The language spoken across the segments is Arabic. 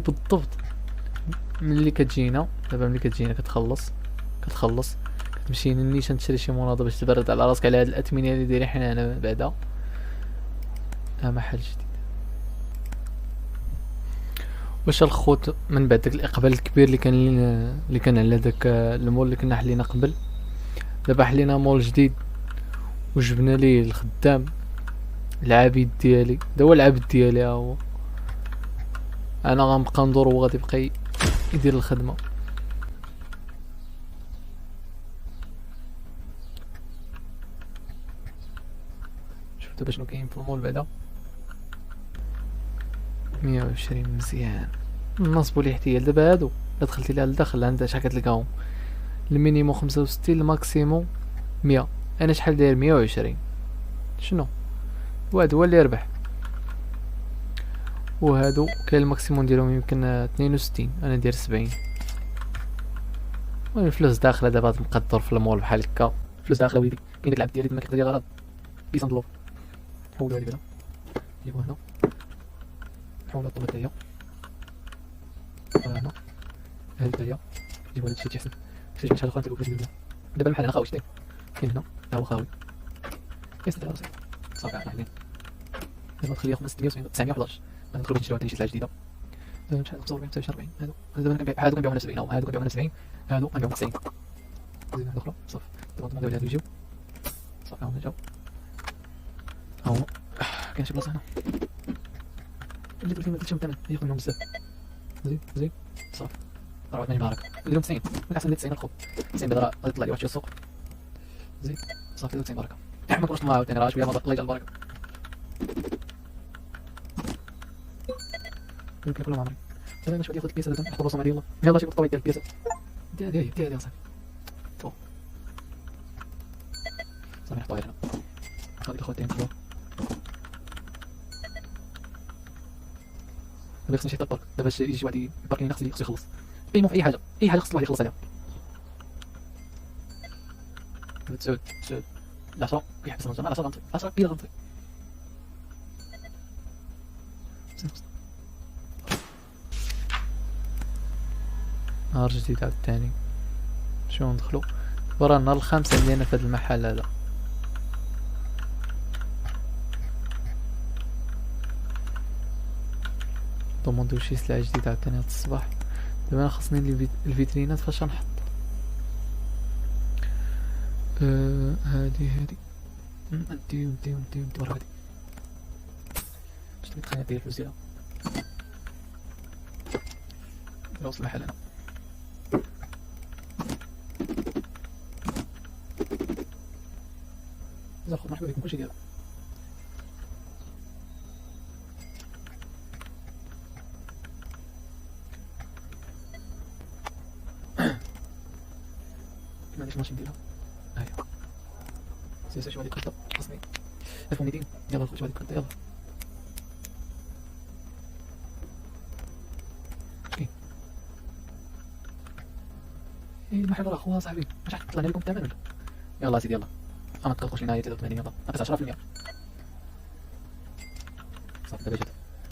بالضبط ملي كتجينا دابا، ملي كتجينا كتخلص كتمشي للنيشان تشري شي مناضه باش تبرد على راسك على هاد الاثمنه اللي دايرين حنا هنا بعدا. محل جديد. واش الخوت من بعد داك الاقبال الكبير اللي كان على داك المول اللي كنا حلينا قبل، دابا حلينا مول جديد وجبنا ليه الخدام العبيد ديالي، دا هو العبد ديالي ها هو. انا غنبقى ندور وغادي يبقى يدير الخدمه. شوف دابا شنو كاين في المول بعدا. 120 مزيان. نصبوا لي احتيال دابا هادو الا دخلتي لها لداخل عندها شحال كتلقاهم؟ المينيموم 65، الماكسيموم 100. انا شحال داير 120. شنو وهاد هو اللي يربح. وهادو كاين الماكسيموم ديالهم يمكن 62، انا ندير 70. المهم الفلوس داخله دابا تنقدر في المول بحال هكا. فلوس داخله وليدي. كاين ديك العبد ديالي تما كيقدر غرض بيصندلو. نحولو هادي بعدا نجيبو هنا، نحولو الطوبه تاهي هنا، هادي تاهي نجيبو هادشي تيحسن. شي شحال اخرى تلقاو باش نديرو دابا البحال هنا خاوي. شتي كاين هنا تا هو خاوي. ياسر راسي صافي عرفنا حلين. دابا تخليها 570 911. غندخلو باش نشريو شي سلعه جديده. شحال 45 حتى 40. هادو دابا كنبيع، هادو كنبيعو على 70، هادو كنبيعو على 70، هادو كنبيعو 90. زيد واحد اخرى صافي. دابا نضمنو هادو يجيو صافي. هاهما جاو هاهما. كاين شي بلاصه هنا اللي درت لهم الثمن ياخذ منهم بزاف. زيد صافي 84 بارك. نديرهم 90 من احسن. ندير 90 الخوت 90 بعدا غادي يطلع لي واحد شي السوق. زيد صافي 90 بركه. ما نكونش طماع عاوتاني، راه شويه الله يجعل البركه. يمكن كلهم عمري. دابا شويه ياخذ البياسه هذا نحط الرسوم عليه. يلاه شي بطويط ديال البياسه ديالي صافي صافي نحطوها هنا. هاديك الخوت تاعي نخدمو. دابا خصني شي طباك. دابا يجي واحد يباركيني خصو يخلص بيمون في اي حاجه خص الواحد يخلص عليها. 9 10 كيحبس الرجل. 10 غنطفي 10 كيلا غنطفي. نهار جديد عاوتاني. شنو ندخلو برا النهار الخامس عندنا في هذا المحل هذا. ضمندو شي سلعة جديدة عاوتاني هاد الصباح. دابا انا خاصني الفيترينات فاش غنحط. هادي نديو ورا هادي. شنو تخيل ديال الفلوس ديالها نوصل المحل هنا. زاخد مرحبا بكم كلشي ديالها. ما عنديش ماشين ديالها. هاهي سير شي واحد يتقدى خاصني 1200. يلا الخوت شي واحد يتقدى يلا. كاين المحل راه خويا صاحبي واش طلع لكم الثمن ولا؟ يلا سيدي يلا ما تقلقوش لينا هي 83. يلا ناقص 10%. صافي دابا جات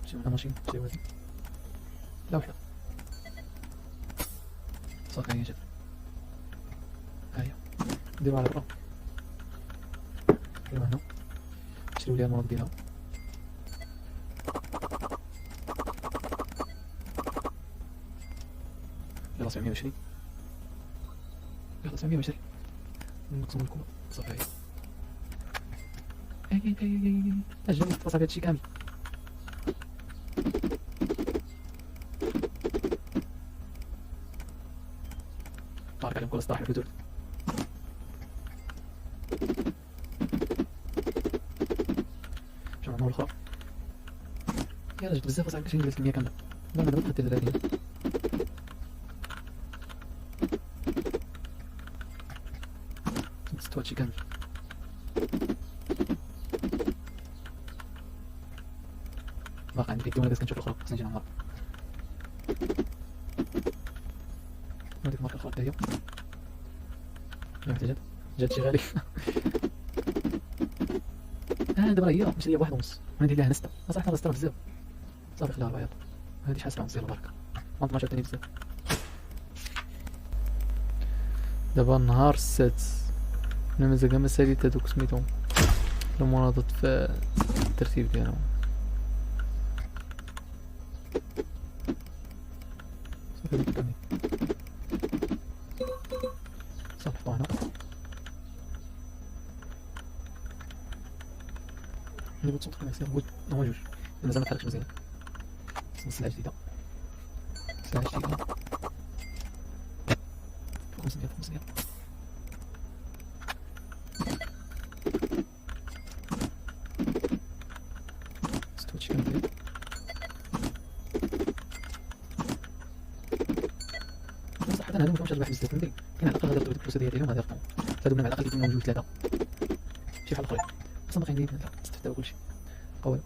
شي ماشين شي وزن لا وحده صافي هي جات. هاهي نديروها على برا. نديروها هنا نشريو ليها المرض ديالها. يلا 720. يلا 720 نقسمو لكم صافي. اي اجل صافي هادشي كامل. بارك عليهم كل الصراحة الفتور. شنو الأخرى؟ يا جبت بزاف أصاحبي. كاين الكمية كاملة. لا ما دابا دير هادي. نسيت هادشي كامل. باقي عندي ديك وانا كنشوف الأخرى خصني نجي نعمرها. هاديك الماركة الأخرى حتى هي. جات شي غالي. دابا راه هي مشرية بواحد ونص وانا ندير ليها نستا. صراحة ناقص بزاف. صافي خليها 4 يلا. هادي شحال ساعة ونص يلا بركة. ما 12 ثاني بزاف. دابا نهار السادس، انا مازال كاع ما ساليت هادوك سميتهم المناضات في الترتيب ديالهم. صافي هادوك كاملين صافي نحطو هنا. اللي بغيت نصونطر كوميرسيال هو جوج، مازال متحركش مزيان. خصنا سلعة جديدة، سلعة جديدة فوق 500 فوق 500. ستو هادشي كامل ديال بصح انا هادو مفهومش ربح بزاف فهمتي. كاين على الاقل غادي ديك الفلوس ديالهم غادي يربحو، هادو على الاقل يكونوا جوج ثلاثة شي بحال الاخرين. اصلا باقي ندير نستفداو كلشي قوي.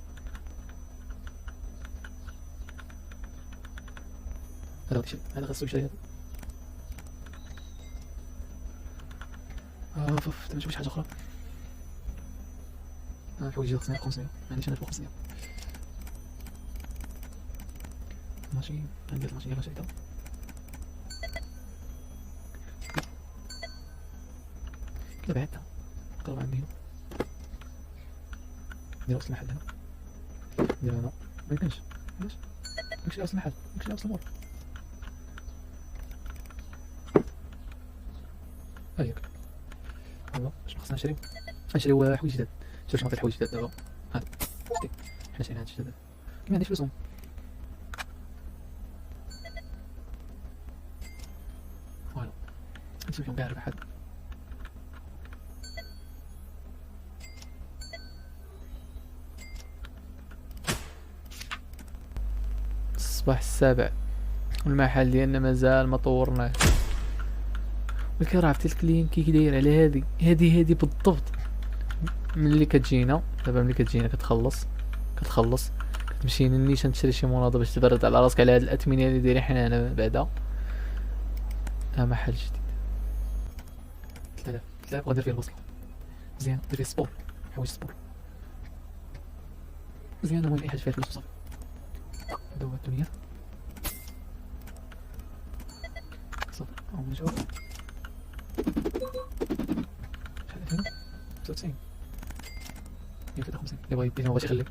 هذا غادي هذا خاصو يشري هذا. فوف تما شي حاجة أخرى. حوايج خصني 500، ما عنديش أنا فوق 500. ماشي غندير ماشي يلاه شريتها. كدا بعدتها قرب عندي هنا. ندير وسط المحل هنا، ندير هنا ميمكنش علاش نمشي لوسط المحل، نمشي لوسط المول. هاهيك والله شنو خصنا نشريو؟ غنشريو حوايج جداد، نشريو شي ماركة حوايج جداد دابا. هادو شتي حنا شرينا هادشي جداد، كي ما عنديش فلوسهم. فوالا نشوف فيهم كاع ربح هاد. الصباح السابع والمحل ديالنا مازال ما طورناه. ولكن راه عرفتي الكليان كي داير على هادي بالضبط. ملي كتجينا دابا، ملي كتجينا كتخلص كتمشي للنيشان تشري شي مناضة باش تبرد على راسك على هاد الاثمنه اللي دايرين حنا هنا بعدا. محل جديد 3000 غندير فيه البصله مزيان، ندير فيه سبور، حوايج سبور مزيان. المهم اي حاجه فيها فلوس وصافي. هادو هو الدنيا صافي. هاهما جاو شحال هنا 99 153 اللي بغا يدي ما بغاش يخلي.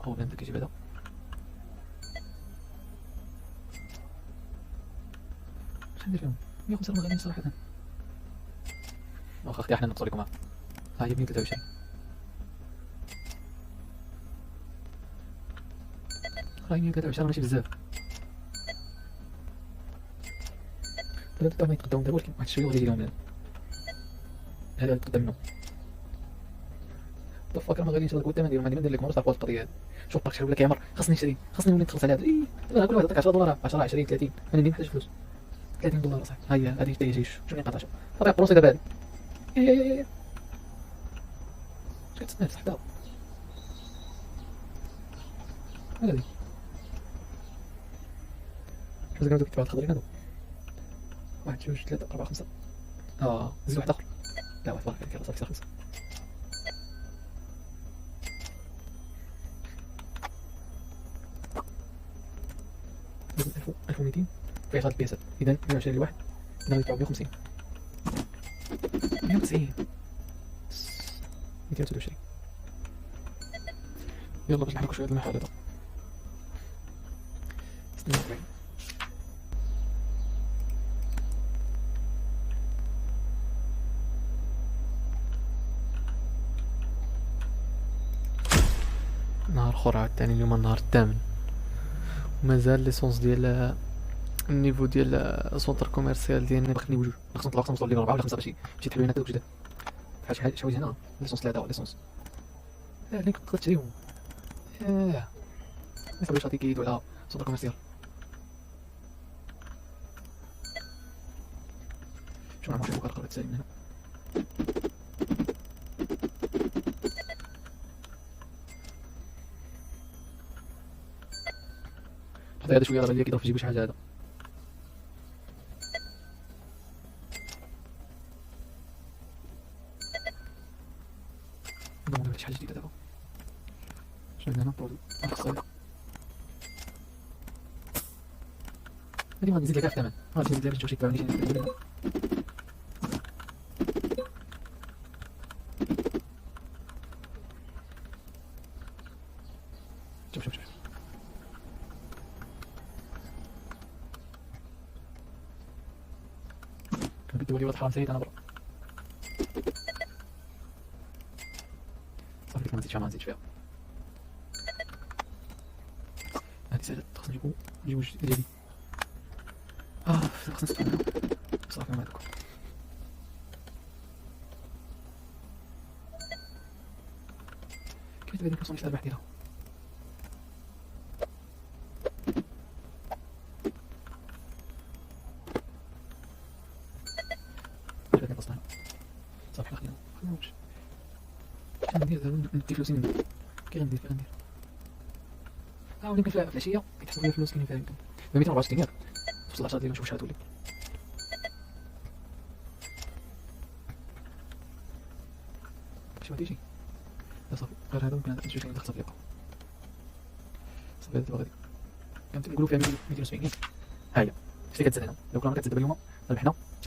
هو بنادم كيجيب هذا شحال ندير فيهم 105 راه غاليين صراحة. واخا اختي حنا نقصو لكم ها هي 123 راه 123 ماشي بزاف. ما يتقداو دابا ولكن واحد شويه وغادي يجي لهم هذا يتقدم منهم. فاكر ما غاديش قدام ندير ما ندير لكم مرة صافي القضيه هذه. شوف باك شحال ولا كيعمر خاصني نشري، خاصني نولي نخلص على هذا. دابا كل واحد عطاك 10 دولار 10 20 30 انا ندير محتاج فلوس 30 دولار صاحبي. ها هي هذه حتى هي شوف شنو قطعه صافي بروسي دابا هذه. اش كتسنى صاحبي هذه شنو زعما دوك التبعات الخضرين هادو 1 2 3 4 5 زيد واحد اخر. لا واحد اخر كيرا صافي 5 1200 في هاد البياسات. اذا 120 لواحد غادي يدفعوا 150 190 223. يلا باش نحركو شويه هاد المحل هذا 42. نهار اخر عاوتاني اليوم النهار الثامن ومازال ليسونس ديال النيفو ديال السونتر كوميرسيال ديالنا باقي بجوج. خصنا نطلعو نوصلو ليفل 4 ولا 5 باش تحلو لنا هادوك جداد. بحال شي حوايج هنا ليسونس 3 ولا ليسونس اللي تقدر تشريهم. ما يساويش غادي كيدو على سونتر كوميرسيال. شنو نعمل شي بوكا تسالي من هنا. هذا شويه راه كيضرب في جيبو شي حاجه هذا. نضمن ما فيش حاجه جديده دابا. شنو عندنا هنا برودو اقتصادي. هادي غادي نزيد لك الثمن، غادي نزيد لك باش تباع لي شوف شوف شوف. بدي ولي ولد حرام سيد انا برا. صافي ديك ما نزيدش، ما نزيدش فيها. هادي ساهلة، خاصنا نجيبو جوج ديالي. خاصنا نستعملها. صافي ما هذاك. كيفاش هاديك البيرسوناج الأرباح ديالها؟ شاد نقصنا. صافي خلينا نمشي. غندير دابا ندي فلوسي منها. كي غندير يمكن في العشية كيتحسبوا لي الفلوس كاينين فيها يمكن 264 ياك في 17 ديال نشوف شحال تولي. شي غادي يجي صافي غير هذا ممكن نجوج كاين صافي يبقى صافي. هذا دابا غادي كنت نقولوا فيها 270 ها هي. شتي كتزاد هنا لو كنا كتزاد اليوم ربحنا